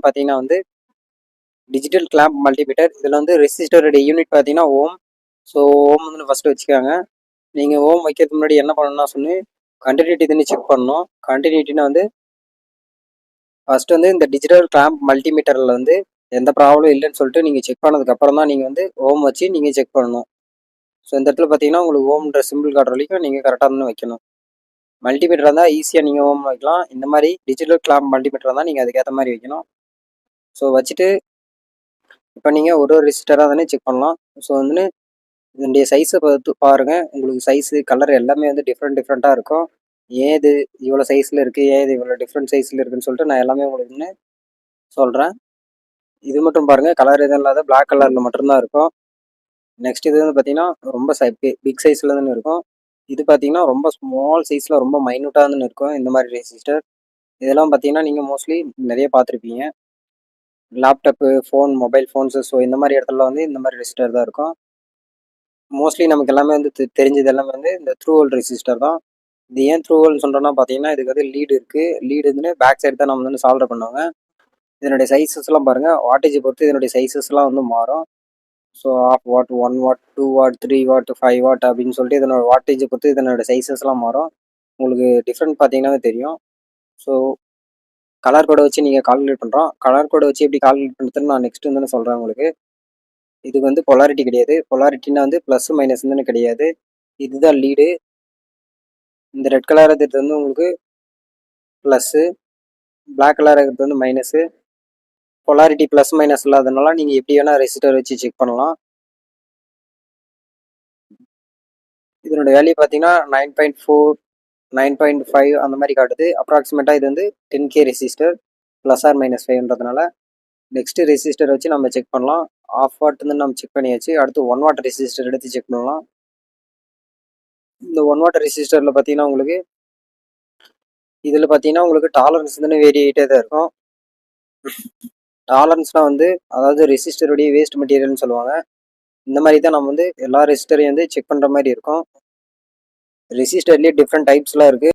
பார்த்தீங்கன்னா வந்து digital clamp multimeter. இதில் வந்து ரெசிஸ்டருடைய யூனிட் பார்த்தீங்கன்னா ஓம். ஸோ ஓம் வந்து ஃபஸ்ட்டு வச்சுக்காங்க. நீங்கள் ஓம் வைக்கிறதுக்கு முன்னாடி என்ன பண்ணணும்னா சொல்லி கண்டினியூட்டி தண்ணி செக் பண்ணணும். கண்டினியூட்டினா வந்து ஃபஸ்ட்டு வந்து இந்த டிஜிட்டல் கிளாம்ப் மல்டிமீட்டரில் வந்து எந்த ப்ராப்ளம் இல்லைன்னு சொல்லிட்டு நீங்கள் செக் பண்ணதுக்கப்புறம் தான் நீங்கள் வந்து ஓம் வச்சு நீங்கள் செக் பண்ணணும். ஸோ இந்த இடத்துல பார்த்தீங்கன்னா உங்களுக்கு ஓம்ன்ற சிம்பிள் காட்டுற வரைக்கும் நீங்கள் கரெக்டாக தான் வைக்கணும். மல்டிமீட்டர் இருந்தால் ஈஸியாக நீங்கள் ஓம் வைக்கலாம். இந்த மாதிரி டிஜிட்டல் கிளாம்ப் மல்டிமீட்டர் இருந்தால் நீங்கள் அதுக்கேற்ற மாதிரி வைக்கணும். ஸோ வச்சுட்டு இப்போ நீங்கள் ஒரு ரெசிஸ்டராக தானே செக் பண்ணலாம். ஸோ வந்து இதனுடைய சைஸை பார்த்து பாருங்கள். உங்களுக்கு சைஸு கலர் எல்லாமே வந்து டிஃப்ரெண்ட்டாக இருக்கும். ஏன் இது இவ்வளோ சைஸில் இருக்குது, ஏன் இது இவ்வளோ டிஃப்ரெண்ட் சைஸில் இருக்குதுன்னு சொல்லிட்டு நான் எல்லாமே உங்களுக்கு சொல்கிறேன். இது மட்டும் பாருங்கள், கலர் எதுவும் இல்லாத பிளாக் கலரில் மட்டும்தான் இருக்கும். நெக்ஸ்ட் இது வந்து பார்த்தீங்கன்னா ரொம்ப பிக் சைஸில் தானே இருக்கும். இது பார்த்தீங்கன்னா ரொம்ப ஸ்மால் சைஸில் ரொம்ப மைனூட்டாக தானே இருக்கும். இந்த மாதிரி ரெசிஸ்டர் இதெல்லாம் பார்த்தீங்கன்னா நீங்கள் மோஸ்ட்லி நிறைய பார்த்துருப்பீங்க. Laptop, phone, mobile phones, so இந்த மாதிரி இடத்துல வந்து இந்த மாதிரி ரெசிஸ்டர் தான் இருக்கும். மோஸ்ட்லி நமக்கு எல்லாமே வந்து தெரிஞ்சது எல்லாமே வந்து இந்த த்ரூ ஹோல் ரெசிஸ்டர் தான். இது ஏன் த்ரூ ஹோல் சொல்கிறோன்னா பார்த்தீங்கன்னா இதுக்கு வந்து லீடு இருக்குது. லீடு வந்து பேக் சைடு தான் நம்ம வந்து சால்டர் பண்ணுவாங்க. இதனுடைய சைஸஸ்லாம் பாருங்கள், வாட்டேஜை பொறுத்து இதனுடைய சைஸஸ்லாம் வந்து மாறும். So half watt, 1 watt, 2 watt, 3 watt, 5 watt அப்படின்னு சொல்லிட்டு இதனோட வாட்டேஜை பொறுத்து இதனோட சைஸஸ்லாம் மாறும். உங்களுக்கு டிஃப்ரெண்ட் பார்த்தீங்கன்னாவே தெரியும். ஸோ கலர் கோடை வச்சு நீங்கள் கால்குலேட் பண்ணுறோம். கலர் கோடை வச்சு எப்படி கால்குலேட் பண்ணுறதுன்னு நான் நெக்ஸ்ட் வந்து நான் சொல்கிறேன் உங்களுக்கு. இதுக்கு வந்து பொலாரிட்டி கிடையாது. பொலாரிட்டினா வந்து ப்ளஸ் மைனஸ்ன்னு கிடையாது. இதுதான் லீடு. இந்த ரெட் கலர் இருக்கிறது வந்து உங்களுக்கு ப்ளஸ்ஸு, பிளாக் கலர் இருக்கிறது வந்து மைனஸு. பொலாரிட்டி ப்ளஸ் மைனஸ் இல்லாதனால நீங்கள் எப்படி வேணால் ரெசிஸ்டர் வச்சு செக் பண்ணலாம். இதனோட வேல்யூ பார்த்தீங்கன்னா 9.4, 9.5 அந்த மாதிரி காட்டுது. அப்ராக்சிமேட்டாக இது வந்து 10K resistor plus R minus 5ன்றதுனால நெக்ஸ்ட்டு ரெசிஸ்டர் வச்சு நம்ம செக் பண்ணலாம். ஆஃப் வாட்னு நம்ம செக் பண்ணியாச்சு. அடுத்து 1 வாட் ரெசிஸ்டர் எடுத்து செக் பண்ணலாம். இந்த 1 வாட் ரெசிஸ்டரில் பார்த்தீங்கன்னா உங்களுக்கு இதில் பார்த்தீங்கன்னா உங்களுக்கு டாலரன்ஸ் வந்து வேரி ஆகிட்டே தான் இருக்கும். டாலரன்ஸ்னால் வந்து அதாவது ரெசிஸ்டருடைய வேஸ்ட் மெட்டீரியல்னு சொல்லுவாங்க. இந்த மாதிரி தான் நம்ம வந்து எல்லா ரெசிஸ்டரையும் வந்து செக் பண்ணுற மாதிரி இருக்கும். ரெசிஸ்டர்லேயே டிஃப்ரெண்ட் டைப்ஸ்லாம் இருக்குது.